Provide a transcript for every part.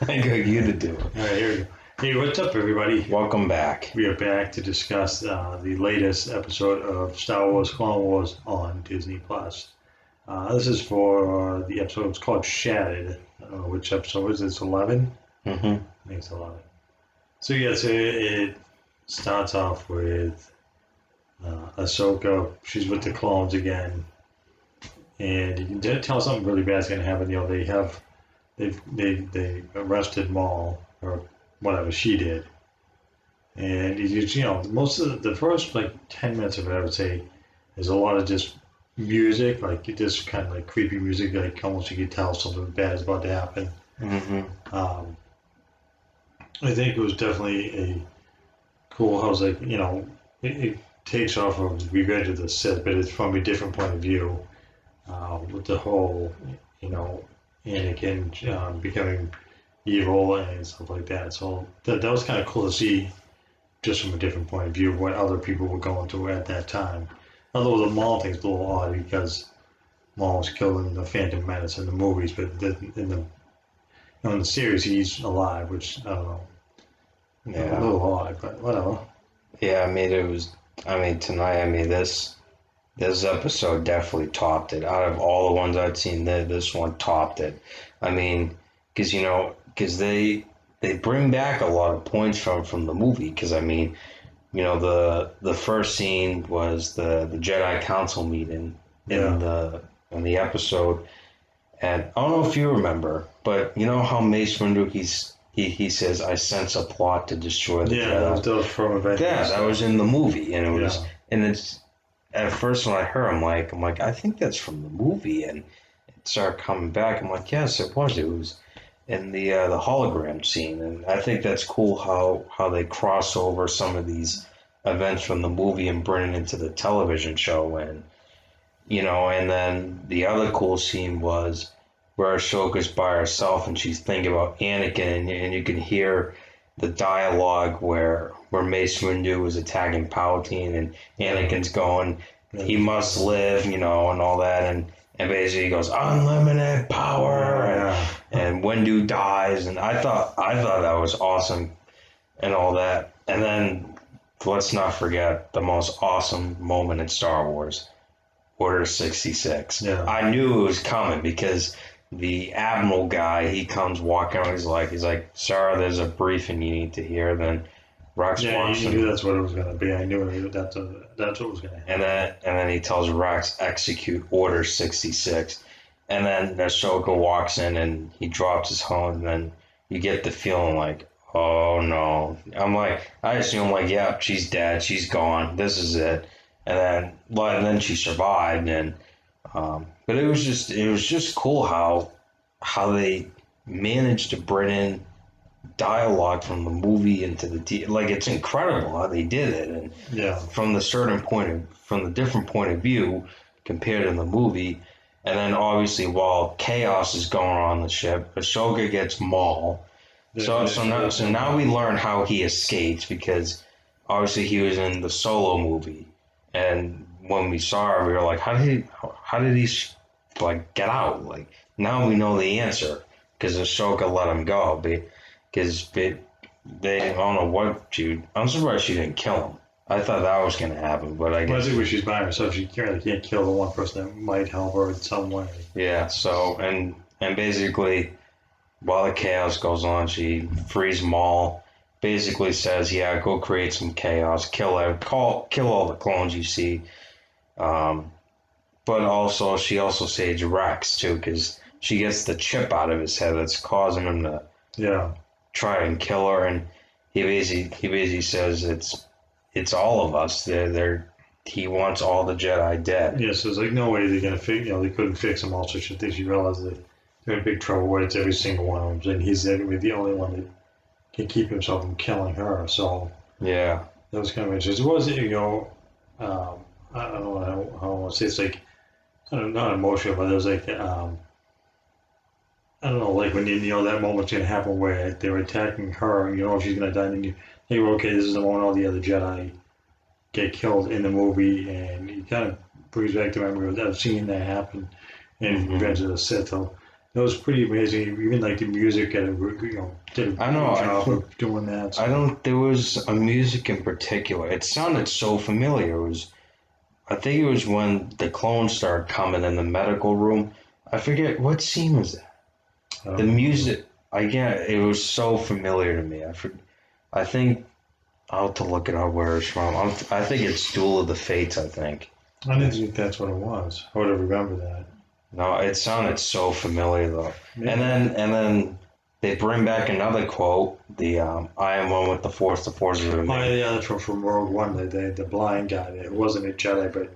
I got you to do it. All right, here we go. Hey, what's up, everybody? Welcome back. We are back to discuss the latest episode of Star Wars Clone Wars on Disney Plus. This is for the episode. It's called Shattered. I don't know which episode is it. It's 11. Mm-hmm. I think it's 11. So yes, it starts off with Ahsoka. She's with the clones again, and you can tell something really bad's going to happen. You know, they arrested Maul or whatever she did, and you know most of the first like 10 minutes of it, I would say, is a lot of just music, like just kind of like creepy music, like almost you could tell something bad is about to happen. Mm-hmm. I think it was definitely a cool house, like, you know, it takes off of Revenge of the Sith, but it's from a different point of view, with the whole, you know, Anakin becoming evil and stuff like that. So that was kind of cool to see, just from a different point of view, what other people were going through at that time. Although the Maul thing's a little odd because Maul was killed in the Phantom Menace in the movies, but in the series he's alive, which I don't know. Yeah. A little odd, but whatever. Yeah, tonight, this episode definitely topped it. Out of all the ones I've seen, this one topped it. I mean, because they bring back a lot of points from the movie. Because I mean, you know, the first scene was the Jedi Council meeting in the episode, and I don't know if you remember, but you know how Mace Windu he says, "I sense a plot to destroy the Jedi." That was from Avengers. Yeah, that was in the movie, and it's at first when I heard, I'm like, I think that's from the movie, and it started coming back. I'm like, yes, it was. It was in the hologram scene, and I think that's cool how they cross over some of these events from the movie and bring it into the television show, and you know, and then the other cool scene was where Ahsoka's by herself and she's thinking about Anakin, and you can hear the dialogue where Mace Windu was attacking Palpatine and Anakin's going, he must live, you know, and all that, and basically he goes, unlimited power, and Windu dies, and I thought that was awesome and all that. And then let's not forget the most awesome moment in Star Wars, Order 66. Yeah. I knew it was coming because the Admiral guy, he comes walking out, he's like, Sarah, there's a briefing you need to hear. Then Rex walks you knew that's what it was going to be. I knew that's what was going to happen. and then he tells Rex, execute Order 66. And then Ahsoka walks in and he drops his helmet, and then you get the feeling like, oh no. I assume like, yeah, she's dead, she's gone, this is it. And then she survived, and but it was just cool how they managed to bring in dialogue from the movie into the like, it's incredible how they did it, and from the different point of view compared to the movie. And then obviously while chaos is going on the ship, Ahsoka gets Maul. So now we learn how he escaped, because obviously he was in the Solo movie. And when we saw her, we were like, how did he like get out? Like, now we know the answer, because Ahsoka let him go. Because they I don't know what I'm surprised she didn't kill him. I thought that was going to happen, but I guess. Well, I think when she's by herself, she can't kill the one person that might help her in some way. Yeah. So and basically, while the chaos goes on, she frees Maul. Basically says, yeah, go create some chaos, kill all the clones you see. But also, she also saves Rex too, because she gets the chip out of his head that's causing him to try and kill her. And he basically says it's all of us. He wants all the Jedi dead. Yeah, so there's like no way they're gonna fix. You know, they couldn't fix him. Also, she thinks she realized that they're in big trouble where it's every single one of them, and he's gonna be the only one that can keep himself from killing her. So yeah, that was kind of interesting. It was, you know, I don't know how I want to say, it's like, I don't know, not emotional, but it was like, I don't know, like when you know that moment's gonna happen where they're attacking her, and you know she's gonna die, and you think, okay, this is the moment all the other Jedi get killed in the movie, and it kind of brings back the memory of seeing that happen in Revenge of the Sith. So That was pretty amazing. Even like the music and did a I know. good job of doing that. I don't. There was a music in particular. It sounded so familiar. It was. I think it was when the clones started coming in the medical room. I forget what scene was that. The music. It was so familiar to me. I think I'll have to look it up where it's from. I think it's Duel of the Fates. I think. I didn't think that's what it was. I would have remembered that. No, it sounded so familiar though. Yeah. And then they bring back another quote. The "I am one with the Force. The Force is with me." Oh, yeah, that's from Rogue One. The blind guy. It wasn't a Jedi, but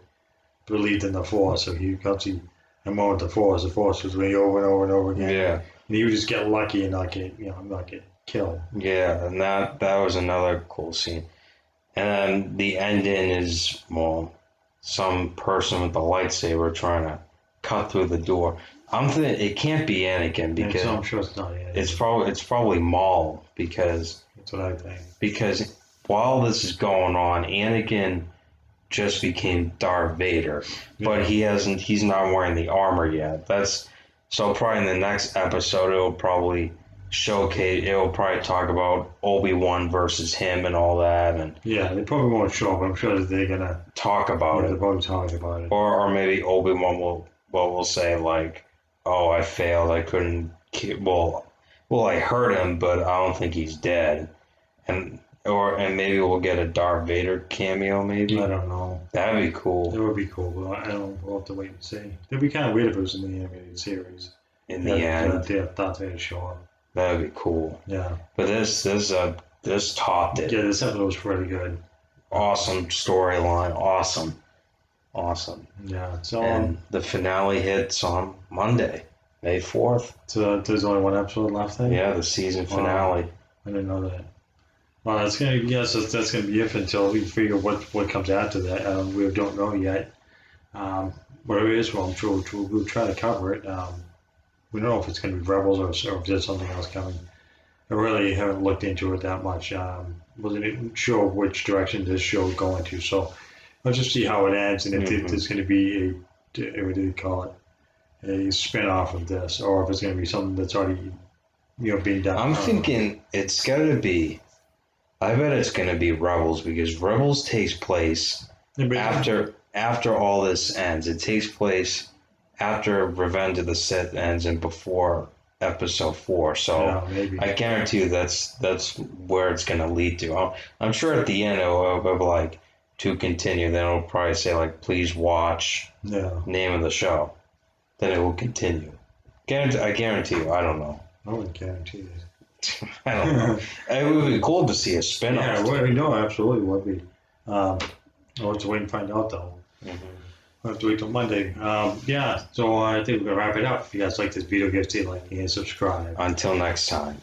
believed in the Force. So he comes, I'm one with the Force. The Force was me over and over and over again. Yeah. And he would just get lucky and not get killed. Yeah, and that was another cool scene. And then the ending is, well, some person with a lightsaber trying to cut through the door. I'm thinking it can't be Anakin because I'm sure it's not Anakin. it's probably Maul because That's what I think. While this is going on, Anakin just became Darth Vader, but he's not wearing the armor yet. So probably in the next episode it'll probably talk about Obi-Wan versus him and all that, and Yeah, they probably won't show up. I'm sure that they're gonna talk about they're it. probably talking about it. Or maybe Obi-Wan will say like, "Oh, I failed. I couldn't I hurt him, but I don't think he's dead." And maybe we'll get a Darth Vader cameo. Maybe I don't know. that'd be cool That would be cool, but I don't. We'll have to wait and see. It'd be kind of weird if it was in the animated series. in the end. They thought they'd show up. That'd be cool. Yeah. But this topped it. Yeah, this episode was pretty good. Awesome storyline. Awesome. Yeah. So And the finale hits on Monday, May 4th. so there's only one episode left then? Yeah, the season finale. I didn't know that. Well, that's gonna that's gonna be it until we figure what comes after that. We don't know yet. Whatever it is, well, I'm sure we'll try to cover it. We don't know if it's gonna be Rebels or if there's something else coming. I really haven't looked into it that much. Wasn't even sure which direction this show is going to. So let's just see how it ends and if there's going to be what do you call it, a spin-off of this, or if it's going to be something that's already being done. I'm thinking it's got to be. I bet it's going to be Rebels because Rebels takes place after all this ends. It takes place after Revenge of the Sith ends and before Episode 4. So Yeah, maybe. I guarantee you that's where it's going to lead to. I'm sure at the end it'll be like to continue. Then it'll probably say like please watch Yeah, name of the show. Then it will continue. I guarantee you. I don't know. I wouldn't guarantee it. I don't know. It would be cool to see a spin-off. Yeah, well, no, absolutely would be. I'll have to wait and find out though. Mhm. We'll have to wait till Monday. Yeah, so I think we're gonna wrap it up. If you guys like this video, give it a like and subscribe. Until next time.